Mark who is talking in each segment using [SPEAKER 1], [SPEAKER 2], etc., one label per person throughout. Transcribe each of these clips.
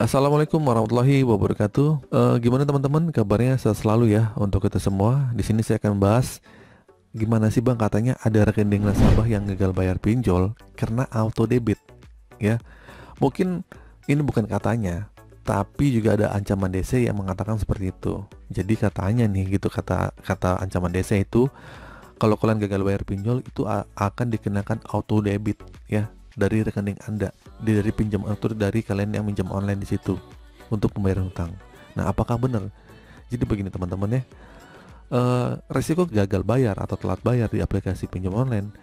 [SPEAKER 1] Assalamualaikum warahmatullahi wabarakatuh. Gimana teman-teman kabarnya? Sehat selalu ya untuk kita semua. Di sini saya akan bahas gimana sih Bang, katanya ada rekening nasabah yang gagal bayar pinjol karena auto debit ya. Mungkin ini bukan katanya, tapi juga ada ancaman DC yang mengatakan seperti itu. Jadi katanya nih gitu, kata kata ancaman DC itu, kalau kalian gagal bayar pinjol itu akan dikenakan auto debit ya dari rekening Anda, dari pinjam atau dari kalian yang minjam online di situ untuk pembayaran hutang. Nah, apakah benar? Jadi begini teman-teman ya, resiko gagal bayar atau telat bayar di aplikasi pinjam online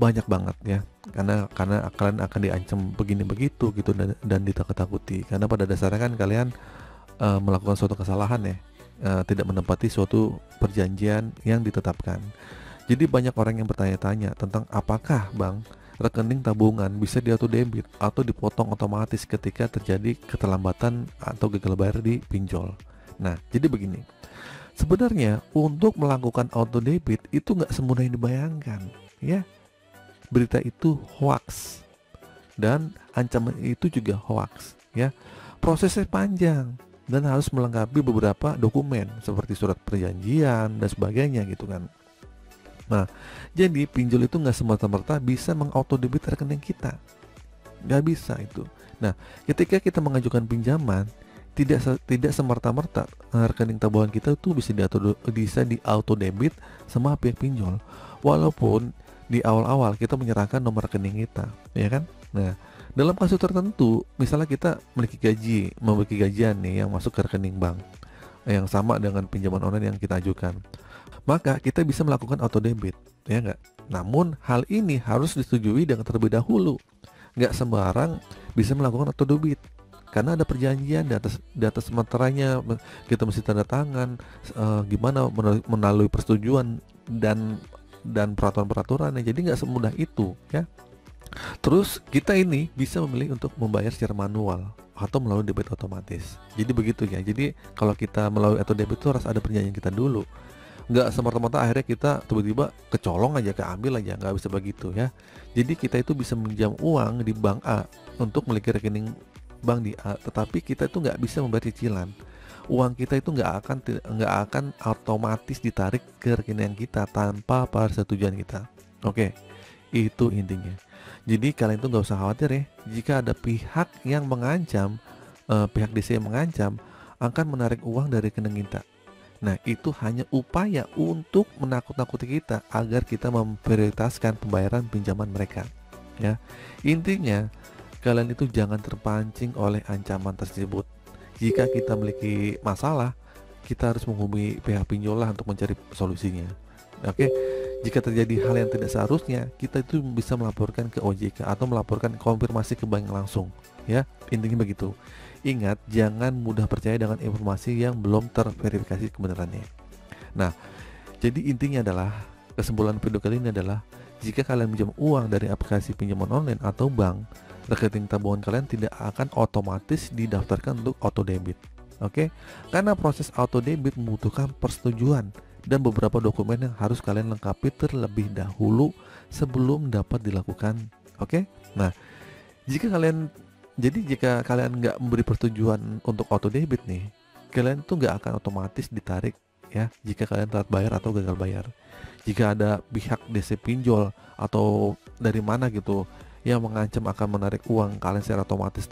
[SPEAKER 1] banyak banget ya, karena kalian akan diancam begini begitu gitu, dan ditakut-takuti karena pada dasarnya kan kalian melakukan suatu kesalahan ya, tidak menepati suatu perjanjian yang ditetapkan. Jadi banyak orang yang bertanya-tanya tentang apakah Bang, rekening tabungan bisa diauto debit atau dipotong otomatis ketika terjadi keterlambatan atau gagal bayar di pinjol. Nah, jadi begini. Sebenarnya untuk melakukan auto debit itu nggak semudah yang dibayangkan, ya. Berita itu hoax dan ancaman itu juga hoax, ya. Prosesnya panjang dan harus melengkapi beberapa dokumen seperti surat perjanjian dan sebagainya gitu kan. Nah, jadi pinjol itu nggak semata-mata bisa mengautodebit rekening kita, nggak bisa itu. Nah, ketika kita mengajukan pinjaman, tidak semerta-merta rekening tabungan kita itu bisa di auto debit sama pihak pinjol, walaupun di awal-awal kita menyerahkan nomor rekening kita, ya kan? Nah, dalam kasus tertentu, misalnya kita memiliki gajian nih yang masuk ke rekening bank yang sama dengan pinjaman online yang kita ajukan, maka kita bisa melakukan auto debit, ya enggak? Namun hal ini harus disetujui dengan terlebih dahulu. Nggak sembarang bisa melakukan auto debit karena ada perjanjian di atas meteranya, kita mesti tanda tangan, gimana melalui persetujuan dan peraturan-peraturannya. Jadi nggak semudah itu ya. Terus kita ini bisa memilih untuk membayar secara manual atau melalui debit otomatis. Jadi begitu ya. Jadi kalau kita melalui auto debit itu harus ada perjanjian kita dulu. Nggak semata-mata akhirnya kita tiba-tiba kecolong aja, keambil aja, nggak bisa begitu ya. Jadi kita itu bisa meminjam uang di bank A untuk memiliki rekening bank di A, tetapi kita itu nggak bisa membayar cicilan. Uang kita itu nggak akan otomatis ditarik ke rekening kita tanpa persetujuan kita. Oke, itu intinya. Jadi kalian itu nggak usah khawatir ya, jika ada pihak yang mengancam, pihak DC yang mengancam akan menarik uang dari rekening kita. Nah, itu hanya upaya untuk menakut-nakuti kita agar kita memprioritaskan pembayaran pinjaman mereka. Ya, intinya kalian itu jangan terpancing oleh ancaman tersebut. Jika kita memiliki masalah, kita harus menghubungi pihak pinjol lah untuk mencari solusinya. Oke, jika terjadi hal yang tidak seharusnya, kita itu bisa melaporkan ke OJK atau melaporkan konfirmasi ke bank langsung. Ya, intinya begitu. Ingat, jangan mudah percaya dengan informasi yang belum terverifikasi kebenarannya. Nah, jadi intinya adalah, kesimpulan video kali ini adalah, jika kalian pinjam uang dari aplikasi pinjaman online atau bank, rekening tabungan kalian tidak akan otomatis didaftarkan untuk auto debit. Oke? Karena proses auto debit membutuhkan persetujuan dan beberapa dokumen yang harus kalian lengkapi terlebih dahulu sebelum dapat dilakukan. Oke? Nah, jika kalian nggak memberi persetujuan untuk auto debit nih, kalian tuh nggak akan otomatis ditarik ya jika kalian telat bayar atau gagal bayar. Jika ada pihak DC pinjol atau dari mana gitu yang mengancam akan menarik uang kalian secara otomatis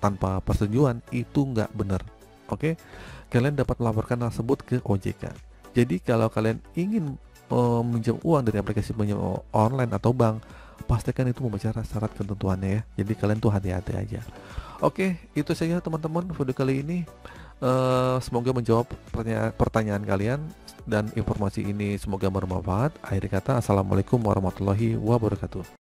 [SPEAKER 1] tanpa persetujuan, itu nggak benar. Oke, kalian dapat melaporkan hal tersebut ke OJK. Jadi kalau kalian ingin meminjam uang dari aplikasi pinjam online atau bank, pastikan itu membaca syarat ketentuannya ya. Jadi kalian tuh hati-hati aja. Oke, itu saja teman-teman video kali ini. Semoga menjawab pertanyaan kalian dan informasi ini semoga bermanfaat. Akhir kata, assalamualaikum warahmatullahi wabarakatuh.